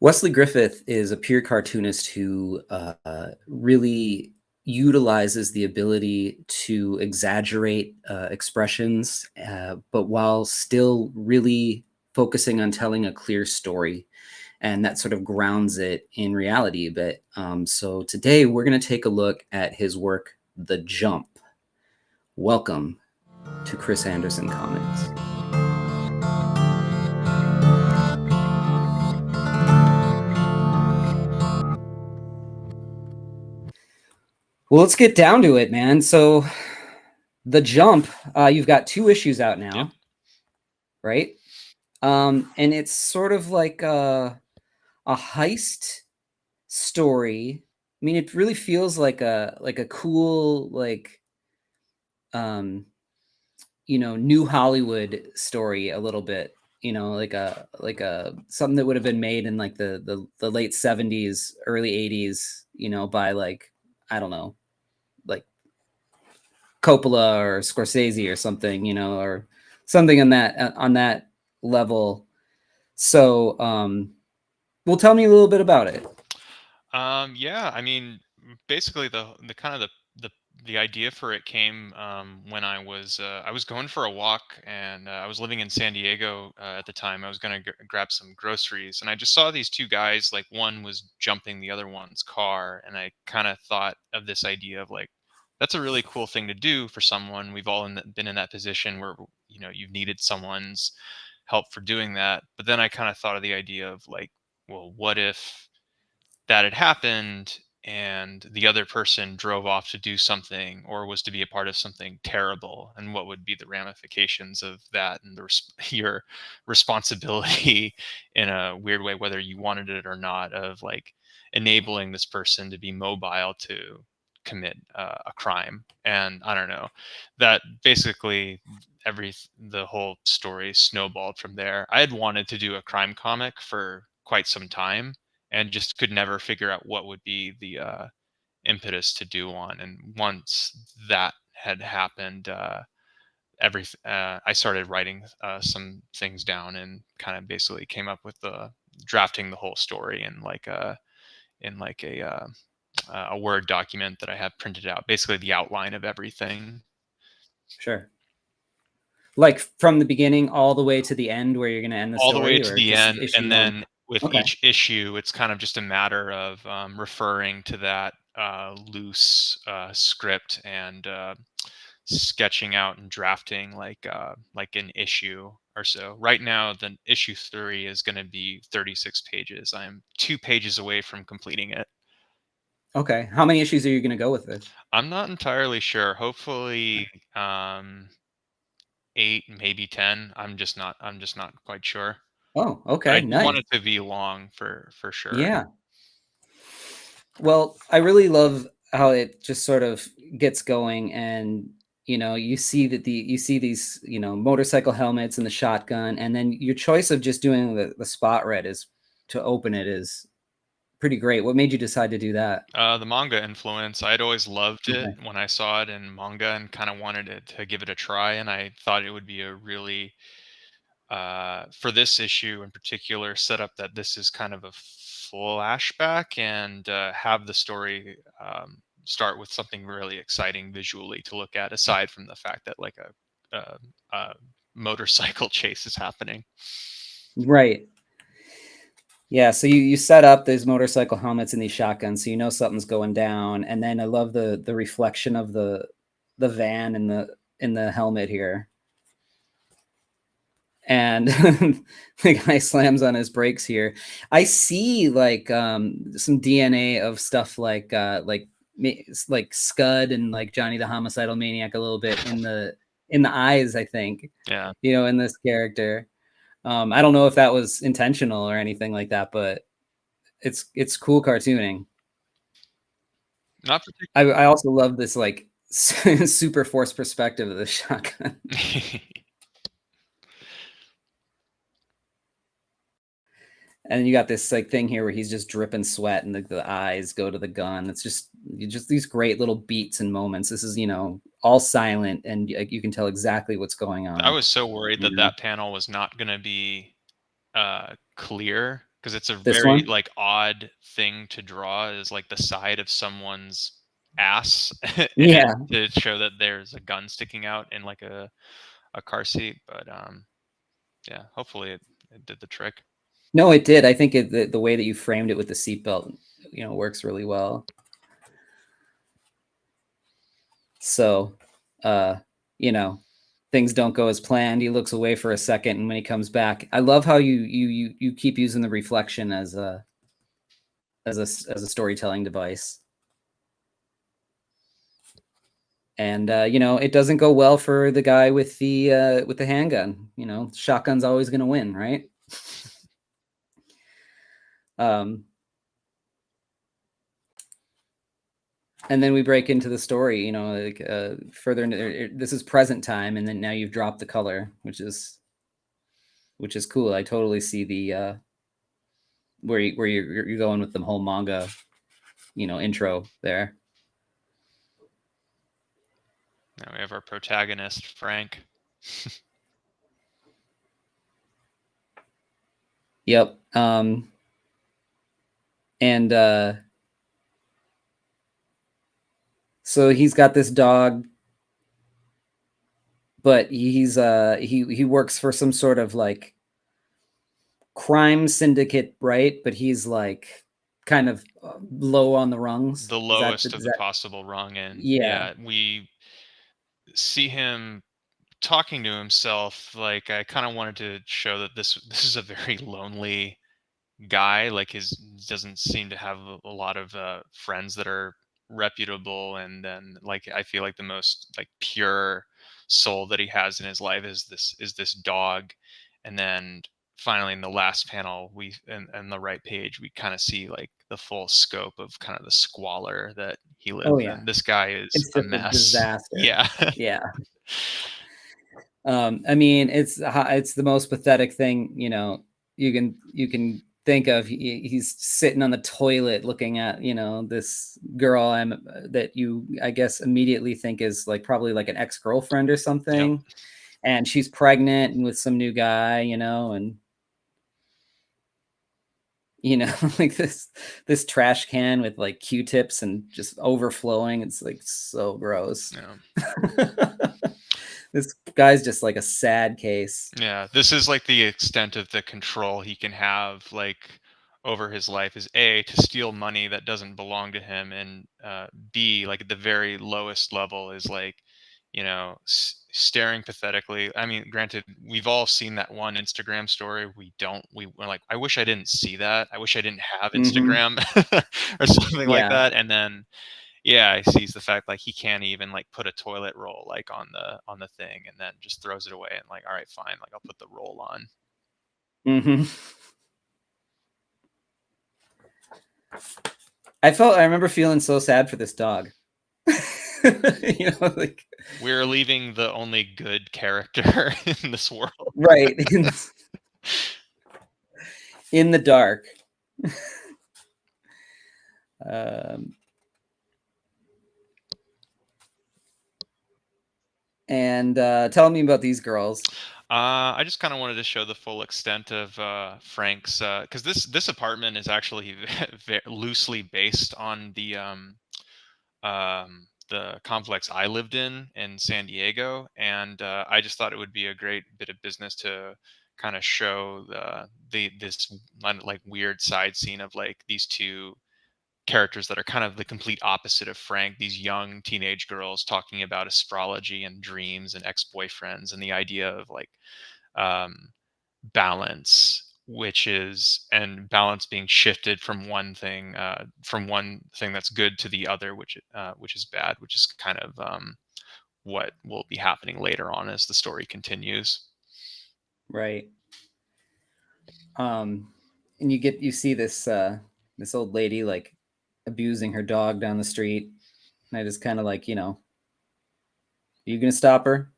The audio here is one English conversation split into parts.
Wesley Griffith is a peer cartoonist who really utilizes the ability to exaggerate expressions, but while still really focusing on telling a clear story. And that sort of grounds it in reality a bit. So today we're going to take a look at his work, The Jump. Welcome to Chris Anderson Comics. Well, let's get down to it, man. So, The Jump, you've got 2 issues out Yep. now, right? And it's sort of like a heist story. I mean, it really feels like a cool um, New Hollywood story a little bit. Like a something that would have been made in like the late 70s, early 80s, by like, I don't know, like Coppola or Scorsese or something, or something on that level. So, well, tell me a little bit about it. Yeah, I mean, basically the kind of the idea for it came when I was going for a walk, and I was living in San Diego at the time. I was going to grab some groceries, and I just saw these two guys. Like, one was jumping the other one's car, and I kind of thought of this idea of like, that's a really cool thing to do for someone. We've all been in that position where you've needed someone's help for doing that. But then I kind of thought of the idea of like, well, what if that had happened and the other person drove off to do something or was to be a part of something terrible, and what would be the ramifications of that, and your responsibility in a weird way, whether you wanted it or not, of like enabling this person to be mobile to commit a crime. And I don't know, that basically the whole story snowballed from there. I had wanted to do a crime comic for quite some time and just could never figure out what would be the impetus to do one. And once that had happened, I started writing some things down and kind of basically came up with the drafting the whole story in like a Word document that I have printed out, basically the outline of everything. Sure. Like from the beginning all the way to the end where you're going to end the All the way story, to or the just end, issue and one? then with Okay. each issue, it's kind of just a matter of referring to that loose script and sketching out and drafting like an issue or so. Right now, the issue 3 is going to be 36 pages. I'm 2 pages away from completing it. Okay. How many issues are you going to go with this? I'm not entirely sure. Hopefully, 8, maybe 10. I'm just not quite sure. Oh, But I okay. do want Nice. it to be long for sure. Yeah. Well, I really love how it just sort of gets going, and you see these, motorcycle helmets and the shotgun, and then your choice of just doing the spot red is to open it is pretty great. What made you decide to do that? The manga influence. I'd always loved it Okay. when I saw it in manga and kind of wanted it to give it a try. And I thought it would be a really, for this issue in particular, set up that this is kind of a flashback, and have the story start with something really exciting visually to look at, aside from the fact that like a motorcycle chase is happening. Right. Yeah, so you set up these motorcycle helmets and these shotguns, so something's going down. And then I love the reflection of the van in the helmet here. And the guy slams on his brakes here. I see like some DNA of stuff like Scud and like Johnny the Homicidal Maniac a little bit in the eyes, I think, Yeah. in this character. I don't know if that was intentional or anything like that, but it's cool cartooning. Not I also love this like super forced perspective of the shotgun. particularly. And then you got this like thing here where he's just dripping sweat and the eyes go to the gun. It's just these great little beats and moments. This is, all silent, and you can tell exactly what's going I on. was so worried You that know? that panel was not going to be clear, because it's a This very one? like odd thing to draw, is like the side of someone's ass and Yeah. to show that there's a gun sticking out in like a car seat. But yeah, hopefully it did the trick. No, it did. I think the way that you framed it with the seatbelt, works really well. So, uh, you know, things don't go as planned. He looks away for a second, and when he comes back, I love how you keep using the reflection as a storytelling device. And it doesn't go well for the guy with the handgun. Shotgun's always going to win, right? Um, and then we break into the story. Like further into this is present time, and then now you've dropped the color, which is cool. I totally see the where you're going with the whole manga, intro there. Now we have our protagonist, Frank. Yep. And so he's got this dog, but he works for some sort of like crime syndicate, right? But he's like kind of low on the rungs. The lowest of Is the that possible rung, and yeah. yeah, we see him talking to himself. Like, I kind of wanted to show that this is a very lonely guy. Like, his doesn't seem to have a lot of friends that are reputable, and then like I feel like the most like pure soul that he has in his life is this dog. And then finally in the last panel, we and the right page, we kind of see like the full scope of kind of the squalor that he Oh lives yeah. in. This guy is It's a just a mess. disaster. Yeah. Yeah. I mean, it's the most pathetic thing, you can think of. He's sitting on the toilet looking at, this girl that you, I guess, immediately think is like probably like an ex-girlfriend or Yep. something, and she's pregnant and with some new guy, and like this trash can with like Q-tips and just overflowing. It's like so gross. Yeah. This guy's just like a sad case. Yeah, this is like the extent of the control he can have, like, over his life, is A, to steal money that doesn't belong to him, and B, like at the very lowest level, is like, staring pathetically. I mean, granted, we've all seen that one Instagram story. We're like, I wish I didn't see that. I wish I didn't have Hmm. Instagram or something like Yeah. that. And then yeah, he sees the fact like he can't even like put a toilet roll like on the thing, and then just throws it away and like, all right, fine, like I'll put the roll on. Hmm. I remember feeling so sad for this dog. Like We're leaving the only good character in this world. right in the dark. Um, and tell me about these girls. I just kind of wanted to show the full extent of Frank's, because this apartment is actually loosely based on the complex I lived in San Diego, and I just thought it would be a great bit of business to kind of show this like weird side scene of like these two characters that are kind of the complete opposite of Frank. These young teenage girls talking about astrology and dreams and ex-boyfriends, and the idea of like um, balance, and balance being shifted from one thing that's good to the other, which is bad, which is kind of what will be happening later on as the story continues. Right. And you see this old lady like abusing her dog down the street, and I just kind of like, are you gonna stop her?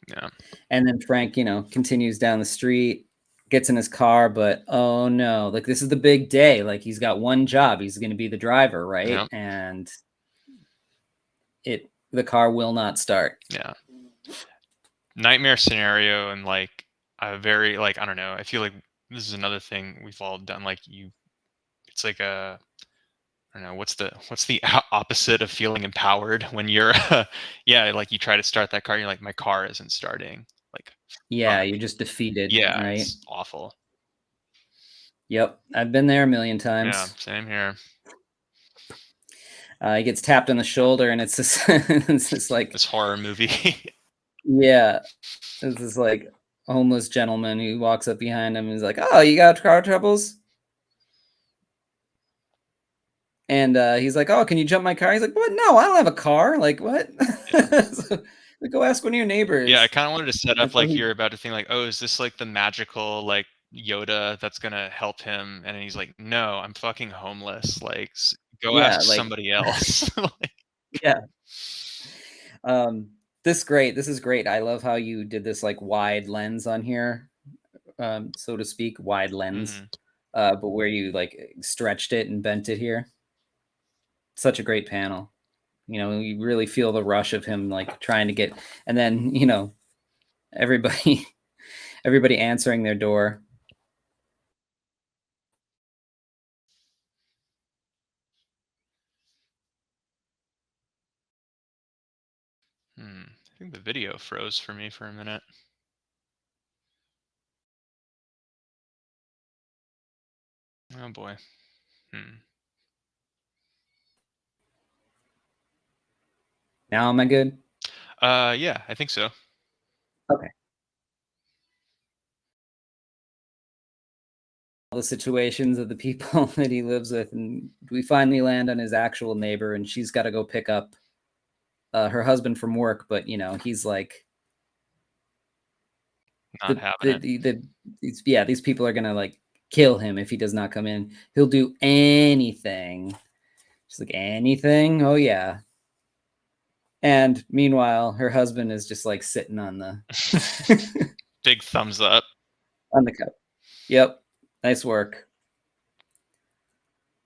Yeah. And then Frank, continues down the street, gets in his car, but oh no, like this is the big day. Like he's got one job. He's going to be the driver, right? Yeah. And the car will not start. Yeah. Nightmare scenario, and like a very like, I don't know, I feel like this is another thing we've all done. Like it's like a, I don't know, what's the opposite of feeling empowered when you're, yeah, like you try to start that car, you're like, my car isn't starting. Like, Yeah, fuck. you're just defeated, Yeah, right? it's awful. Yep, I've been there a million Yeah, times. same here. He gets tapped on the shoulder, and it's this, it's this like, This horror movie. yeah, it's this like homeless gentleman who walks up behind him and is like, "Oh, you got car troubles?" And he's like, "Oh, can you jump my car?" He's like, "What? No, I don't have a car. Like, what?" Yeah. So, like, go ask one of your Yeah, I neighbors. kind of wanted to set And up so like he, you're about to think like, oh, is this like the magical like Yoda that's gonna help him? And he's like, no, I'm fucking homeless. Like, go yeah, ask like, somebody else. Like, yeah. Um, this great. This is great. I love how you did this like wide lens on here, so to speak, wide lens, mhm. but where you like stretched it and bent it here. Such a great panel. You know, you really feel the rush of him like trying to get, and then everybody, everybody answering their door. I think the video froze for me for a minute. Oh boy. Hmm. Now am I good? Yeah, I think so. Okay. All the situations of the people that he lives with, and we finally land on his actual neighbor, and she's got to go pick up her husband from work, but he's like Not having it. these people are gonna like kill him if he does not come in. He'll do anything. She's like, anything? Oh yeah. And meanwhile, her husband is just like sitting on the Big thumbs up. on the couch. Yep. Nice work.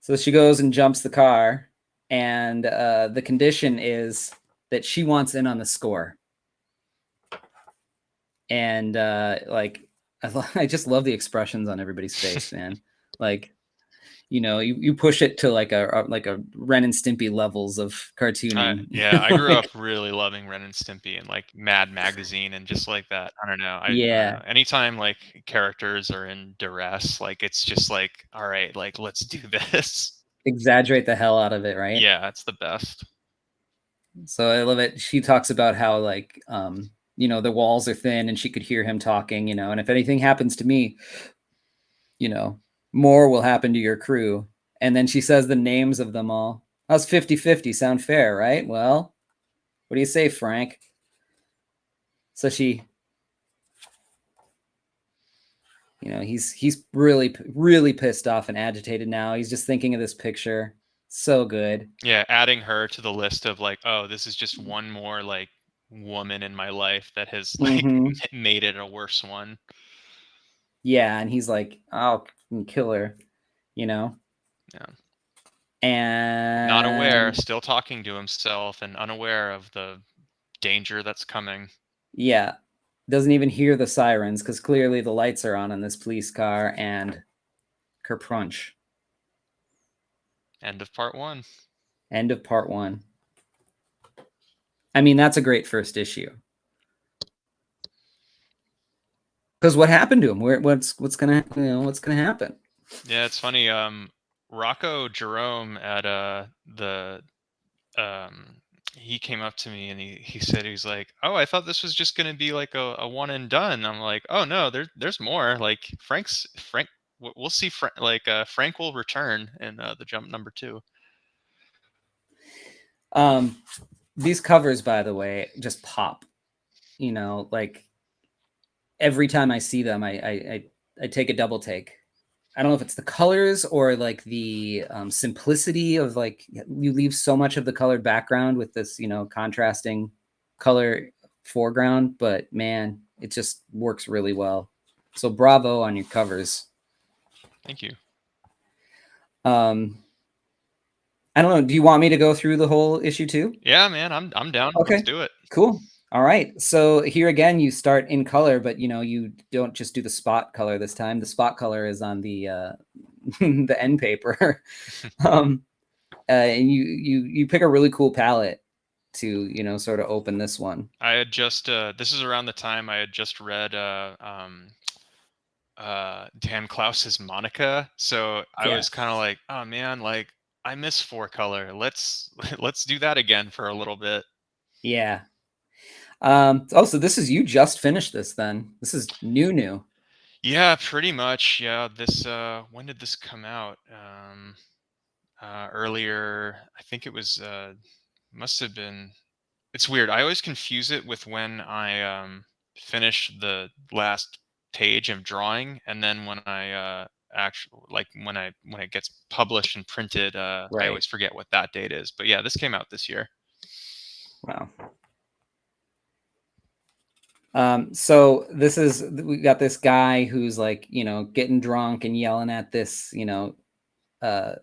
So she goes and jumps the car, and the condition is that she wants in on the score. And like, I just love the expressions on everybody's face, man. Like, you push it to like a Ren and Stimpy levels of cartooning. Yeah, I grew up Like, really loving Ren and Stimpy and like Mad Magazine and just like that. I don't know. I don't yeah, know. Anytime like characters are in duress, like it's just like, all right, like let's do this. exaggerate the hell out of it, right? Yeah, it's the best. So I love it. She talks about how like the walls are thin and she could hear him talking, and if anything happens to me, you know, more will happen to your crew. And then she says the names of them all. How's 50-50? Sound fair, right? Well, what do you say, Frank? So he's really really pissed off and agitated now. He's just thinking of this picture. So good. Yeah, adding her to the list of like, oh, this is just one more like woman in my life that has like Hmm. made it a worse one. Yeah, and he's like, I'll kill her, you know. Yeah. Not aware, And still talking to himself and unaware of the danger that's coming. yeah, doesn't even hear the sirens because clearly the lights are on in this police car. And kerprunch. End of part one. End of part one. I mean, that's a great first issue. Because what happened to him? What's gonna happen? Yeah, it's funny. Rocco Jerome at the um he came up to me and he said he's like, oh, I thought this was just gonna be like a one and done. I'm like, oh no, there's more. Like Frank. We'll see. Frank will return in the jump number 2. Um, these covers, by the way, just pop. Like every time I see them, I take a double take. I don't know if it's the colors or like the simplicity of like you leave so much of the colored background with this contrasting color foreground, but man, it just works really well. So bravo on your covers. Thank you. Um, I don't know. Do you want me to go through the whole issue too? Yeah, man, I'm down. Let's Okay, do it. cool. All right. So here again, you start in color, but you don't just do the spot color this time. The spot color is on the the end paper. um, and you pick a really cool palette to sort of open this one. I had just this is around the time I had just read Dan Klaus's Monica, so I was kind of Yes. like, oh man, like I miss four color. Let's let's do that again for a little bit. Yeah. Oh, so this is you just finished this then. This is new. Yeah, pretty much. Yeah, this when did this come out? Earlier, I think it was must have been. It's weird. I always confuse it with when I finish the last page of drawing, and then when I actually like when it gets published and printed, I Right. always forget what that date is. But yeah, this came out this year. Wow. So we got this guy who's like, getting drunk and yelling at this, uh,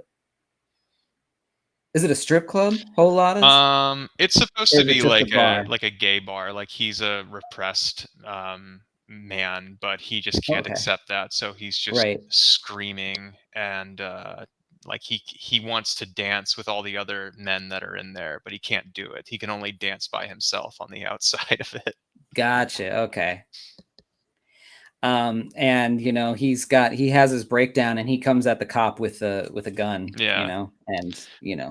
is it a strip club? Whole lotta's? It's supposed Or to is it be just a bar? like a gay bar. Like he's a repressed man, but he just can't Okay. accept that. So he's just Right. screaming and like he wants to dance with all the other men that are in there, but he can't do it. He can only dance by himself on the outside of it. Gotcha. Okay. And he has his breakdown and he comes at the cop with a gun, Yeah. and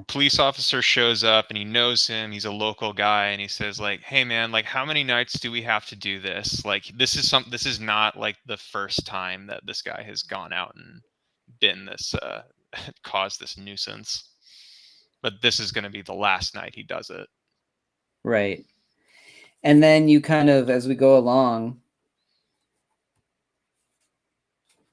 Police officer shows up and he knows him. He's a local guy and he says like, "Hey man, like how many nights do we have to do this? Like this is not like the first time that this guy has gone out and been this caused this nuisance. But this is going to be the last night he does it." right. And then you kind of, as we go along,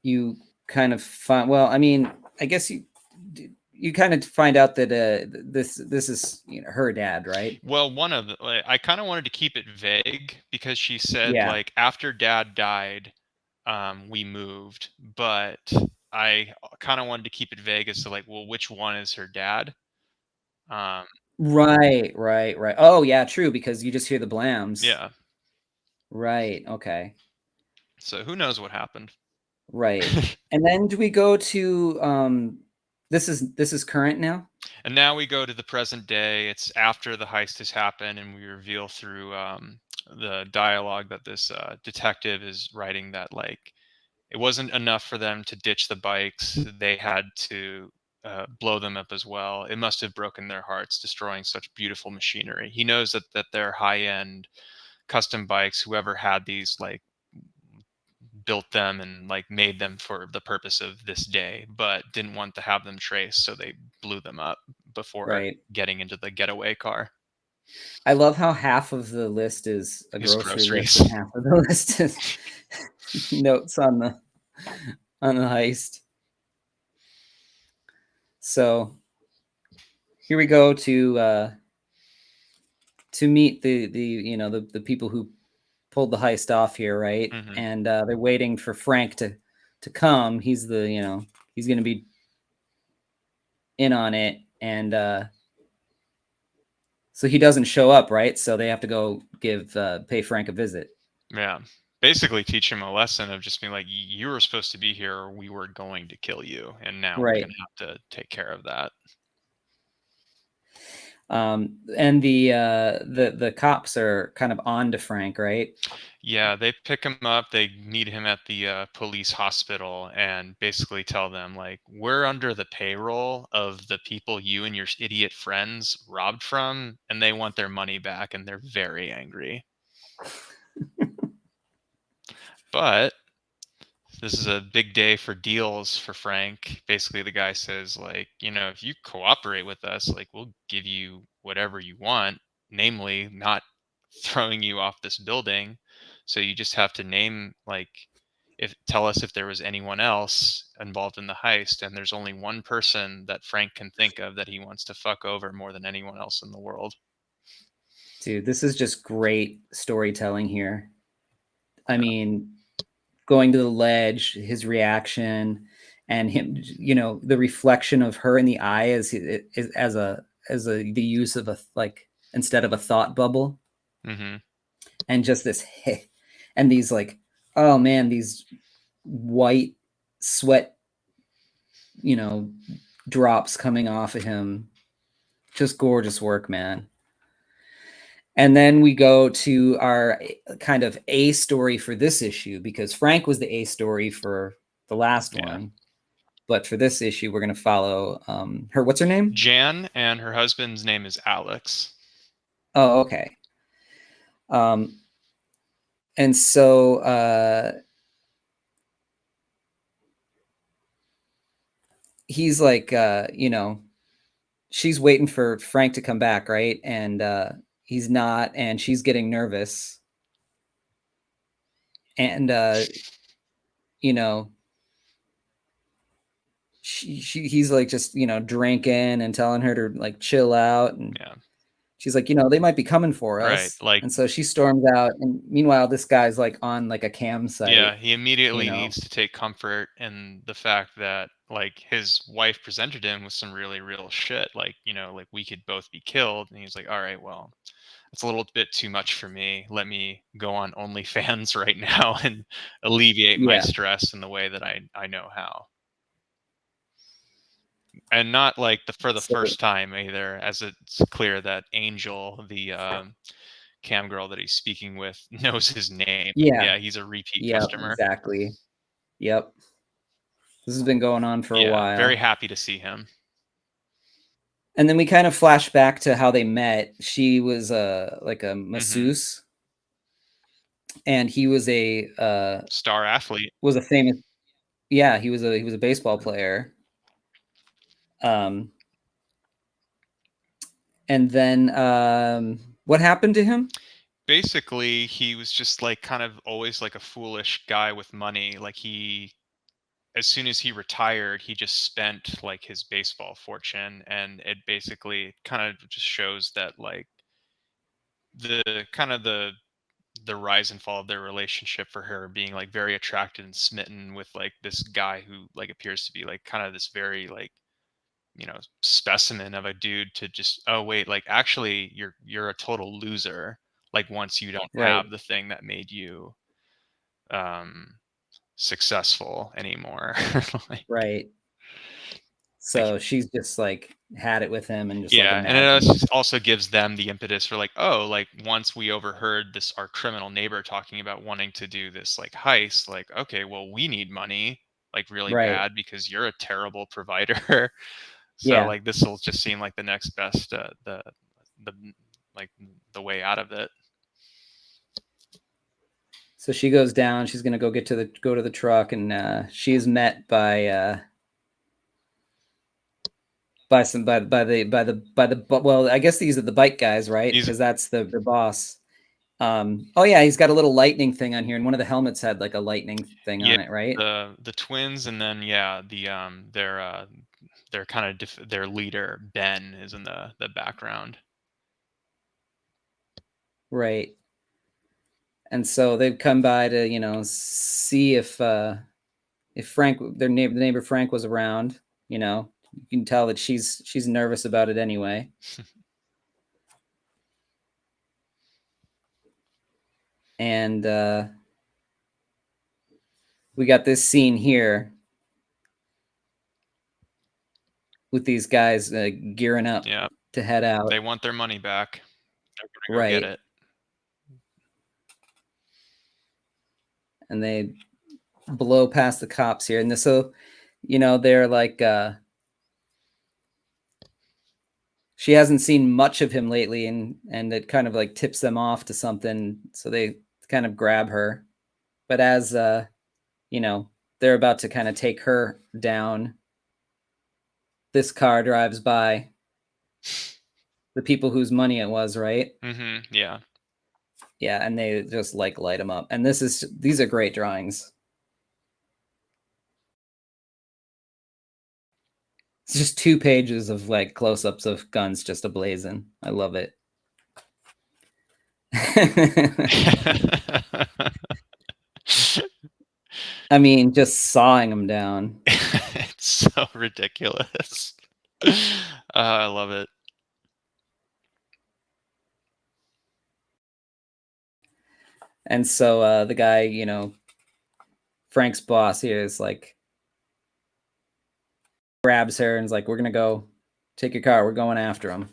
you kind of find, well, I mean, I guess you kind of find out that this is her dad, right? Well, one of the, like, I kind of wanted to keep it vague because she said Yeah. like after dad died, we moved, but I kind of wanted to keep it vague as to like, well, which one is her dad? Um, Right. Oh, yeah, true, because you just hear the blams. yeah. Right. Okay. So who knows what happened? Right. And then do we go to this is current now? And now we go to the present day. It's after the heist has happened, and we reveal through the dialogue that this detective is writing that like it wasn't enough for them to ditch the bikes; they had to blow them up as well. It must have broken their hearts, destroying such beautiful machinery. He knows that they're high end custom bikes. Whoever had these like built them and like made them for the purpose of this day, but didn't want to have them traced, so they blew them up before Right. getting into the getaway car. I love how half of the list is a His grocery list groceries. and half of the list is notes on the heist. So here we go to meet the people who pulled the heist off here, right? Hmm. And they're waiting for Frank to come. He's he's going to be in on it, and so he doesn't show up, right? So they have to go pay Frank a visit. Yeah, basically teach him a lesson of just being like, you were supposed to be here or we were going to kill you, and now we're Right. going to have to take care of that. And the cops are kind of on to Frank, right? Yeah, they pick him up. They meet him at the police hospital and basically tell them, like, we're under the payroll of the people you and your idiot friends robbed from, and they want their money back, and they're very angry. But this is a big day for deals for Frank. Basically, the guy says, like, if you cooperate with us, like, we'll give you whatever you want, namely, not throwing you off this building. So you just have to name, like, if tell us if there was anyone else involved in the heist. And there's only one person that Frank can think of that he wants to fuck over more than anyone else in the world. Dude, this is just great storytelling here. I mean, going to the ledge, his reaction, and him, the reflection of her in the eye as the use of a, like, instead of a thought bubble. Hmm. and just this hit, and these like, oh man, these white sweat, drops coming off of him. Just gorgeous work, man. And then we go to our kind of A story for this issue, because Frank was the A story for the last one. But for this issue, we're going to follow her. What's her name? Jan, and her husband's name is Alex. Oh, okay. And so he's like, she's waiting for Frank to come back, right? And he's not, and she's getting nervous. And, he's like just, drinking and telling her to like chill out. And she's like, they might be coming for us. Right. And so she storms out. And meanwhile, this guy's like on like a cam site. Yeah, he immediately needs to take comfort in the fact that like his wife presented him with some really real shit. Like, like we could both be killed. And he's like, all right, well, it's a little bit too much for me. Let me go on OnlyFans right now and alleviate my stress in the way that I know how. And not like for the first time either, as it's clear that Angel, the cam girl that he's speaking with, knows his name. Yeah, he's a repeat customer. Exactly. Yep. This has been going on for a while. Very happy to see him. And then we kind of flash back to how they met. She was like a masseuse, and he was a star athlete. Was a famous. Yeah, he was a baseball player. And then what happened to him? Basically, he was just like kind of always like a foolish guy with money. Like as soon as he retired, he just spent like his baseball fortune, and it basically kind of just shows that like the kind of the rise and fall of their relationship, for her being like very attracted and smitten with like this guy who like appears to be like kind of this very like specimen of a dude, to just, oh wait, like actually you're a total loser, like once you don't have the thing that made you successful anymore. Right. So she's just like had it with him, and just like and it also gives them the impetus for like, oh, like once we overheard our criminal neighbor talking about wanting to do this like heist, like, okay, well, we need money like really bad because you're a terrible provider. So like this will just seem like the next best the like the way out of it. So she goes down. She's gonna go to the truck, and she is met by well, I guess these are the bike guys, right? Because that's the boss. Oh yeah, he's got a little lightning thing on here, and one of the helmets had like a lightning thing on it, right? The twins, and then their kind of their leader Ben is in the background. Right. And so they've come by to see if Frank, the neighbor Frank, was around. You can tell that she's nervous about it anyway. And we got this scene here with these guys gearing up to head out. They want their money back. They're gonna go get it. And they blow past the cops here. And so, they're like, she hasn't seen much of him lately, and it kind of like tips them off to something. So they kind of grab her. But as, they're about to kind of take her down, this car drives by. The people whose money it was, right? Yeah. Yeah, and they just like light them up. And these are great drawings. It's just 2 pages of like close-ups of guns just ablazing. I love it. I mean, just sawing them down. It's so ridiculous. I love it. And so the guy, you know, Frank's boss here is like, grabs her and is like, we're gonna go, take your car, we're going after him.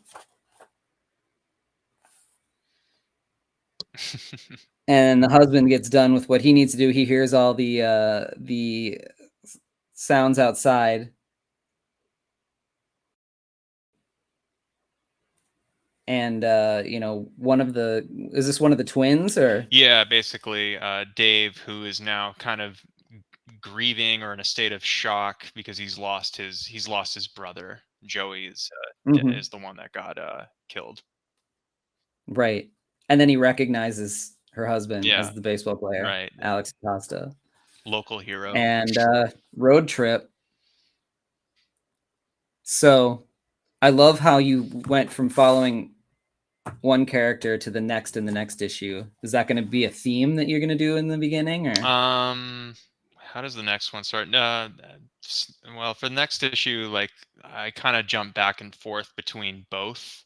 And the husband gets done with what he needs to do. He hears all the sounds outside, and you know, is this one of the twins or? Yeah, basically, Dave, who is now kind of grieving or in a state of shock because he's lost his brother. Joey Mhm. is the one that got killed. Right. And then he recognizes her husband Yeah, as the baseball player, right. Alex Acosta. Local hero. And road trip. So I love how you went from following one character to the next in the next issue. Is that going to be a theme that you're going to do in the beginning, or? How does the next one start? Well, for the next issue, like I kind of jump back and forth between both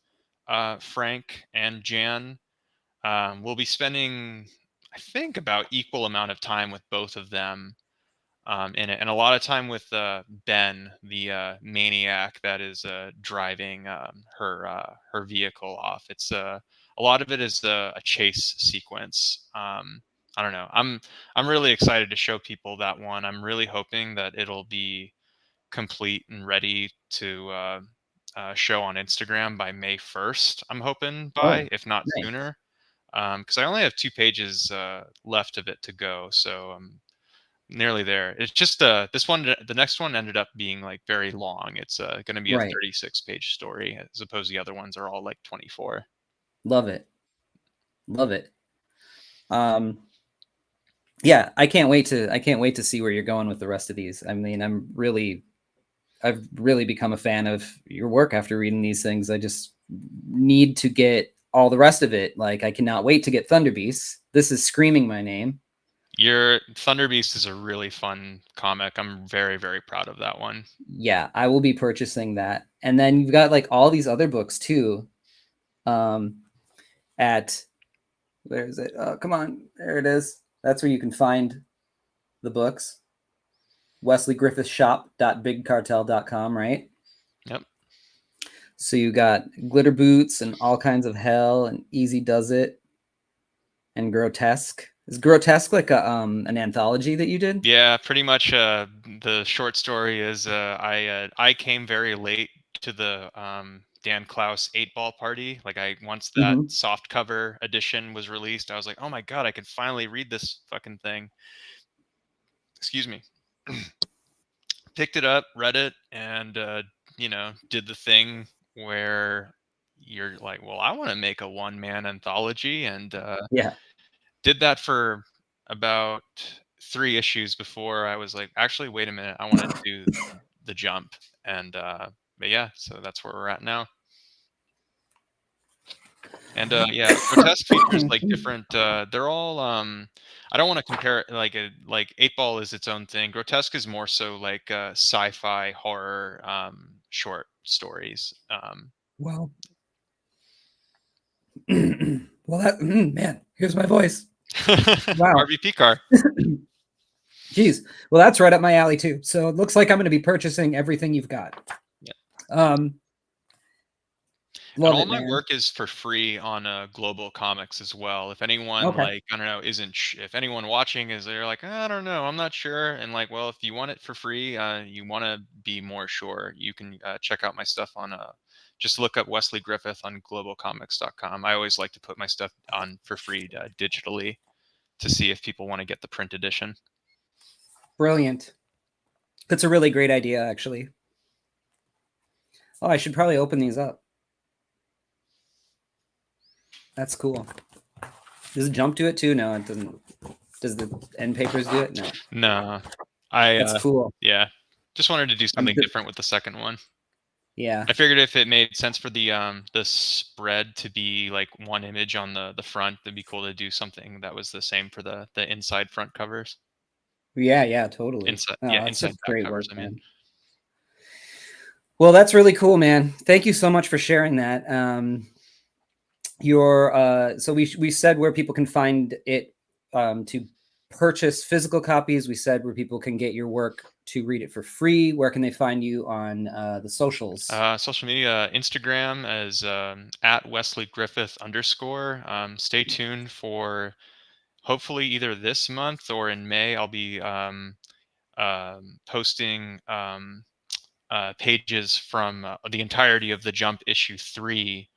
Frank and Jan. We'll be spending, I think, about equal amount of time with both of them in it, and a lot of time with Ben, the maniac that is driving her vehicle off. It's a lot of it is a chase sequence. I don't know. I'm really excited to show people that one. I'm really hoping that it'll be complete and ready to show on Instagram by May 1st. I'm hoping by, Oh, if not nice. sooner, because I only have 2 pages left of it to go. So nearly there. It's just the next one ended up being like very long. It's going to be a Right. 36-page story as opposed to the other ones are all like 24. Love it. Love it. Um, yeah, I can't wait to see where you're going with the rest of these. I mean, I've really become a fan of your work after reading these things. I just need to get all the rest of it. Like, I cannot wait to get Thunder Beasts. This is screaming my name. Your Thunder Beast is a really fun comic. I'm very, very proud of that one. Yeah, I will be purchasing that. And then you've got like all these other books too. Um, at where is it? Oh, come on, there it is. That's where you can find the books. WesleyGriffithShop.BigCartel.com, right? Yep. So you got Glitter Boots and All Kinds of Hell and Easy Does It and Grotesque. Is Grotesque like an anthology that you did? Yeah, pretty much. The short story is I came very late to the Dan Klaus 8 Ball party. Like I once that Mm-hmm. soft cover edition was released, I was like, oh my god, I can finally read this fucking thing. Excuse me. Picked it up, read it, and did the thing where you're like, well, I want to make a one-man anthology, and Yeah. did that for about 3 issues before I was like, actually, wait a minute, I want to do the jump, and but yeah, so that's where we're at now. And yeah, Grotesque features like different. They're all. I don't want to compare it like 8 Ball is its own thing. Grotesque is more so like sci-fi horror short stories. Well, well, that man, here's my voice. Wow. RVP car. Jeez. Well, that's right up my alley too. So it looks like I'm going to be purchasing everything you've got. Yeah. Um, And love all it, my man. work is for free on Global Comics as well. If anyone Okay. like I don't know if anyone watching is they're like I don't know I'm not sure and like well if you want it for free you want to be more sure you can check out my stuff on just look up Wesley Griffith on globalcomics.com. I always like to put my stuff on for free digitally to see if people want to get the print edition. Brilliant. That's a really great idea, actually. Oh, I should probably open these up. That's cool. Does it jump to it too? No, it doesn't. Does the end papers do it? No. No, I That's cool. yeah, just wanted to do I'm something different with the second one. yeah. I figured if it made sense for the spread to be like one image on the front, it'd be cool to do something that was the same for the inside front covers. Yeah, yeah, totally. Inside, Oh, yeah, that's inside just back great covers. work, I mean, man. Well, that's really cool, man. Thank you so much for sharing that. Your so we said where people can find it to purchase physical copies, we said, where people can get your work to read it for free. Where can they find you on the socials? Social media, Instagram as at Wesley Griffith _. Stay tuned for hopefully either this month or in May. I'll be posting pages from the entirety of the Jump issue 3,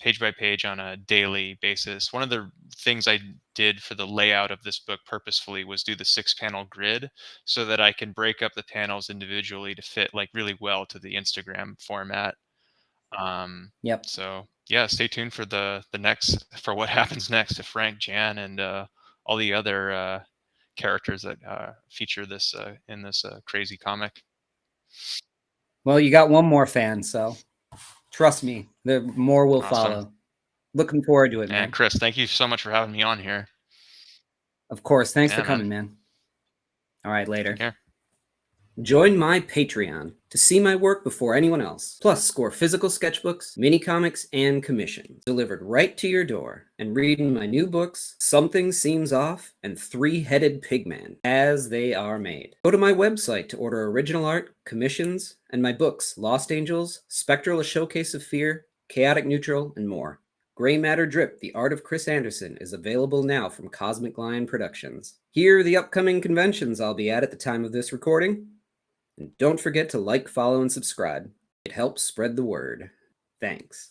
page by page on a daily basis. One of the things I did for the layout of this book purposefully was do the 6-panel grid so that I can break up the panels individually to fit like really well to the Instagram format. Yep. So yeah, stay tuned for the next, for what happens next to Frank, Jan, and all the other characters that feature this in this crazy comic. Well, you got one more fan, so trust me, the more will Awesome. follow. Looking forward to it, man. And Chris, thank you so much for having me on here. Of course. Thanks Yeah, for coming, man. All right, later. Take care. Join my Patreon to see my work before anyone else. Plus, score physical sketchbooks, mini comics, and commissions delivered right to your door. And reading my new books, Something Seems Off and Three-Headed Pigman, as they are made. Go to my website to order original art, commissions, and my books, Lost Angels, Spectral: A Showcase of Fear, Chaotic Neutral, and more. Gray Matter Drip, The Art of Chris Anderson, is available now from Cosmic Lion Productions. Here are the upcoming conventions I'll be at the time of this recording. And don't forget to like, follow, and subscribe. It helps spread the word. Thanks.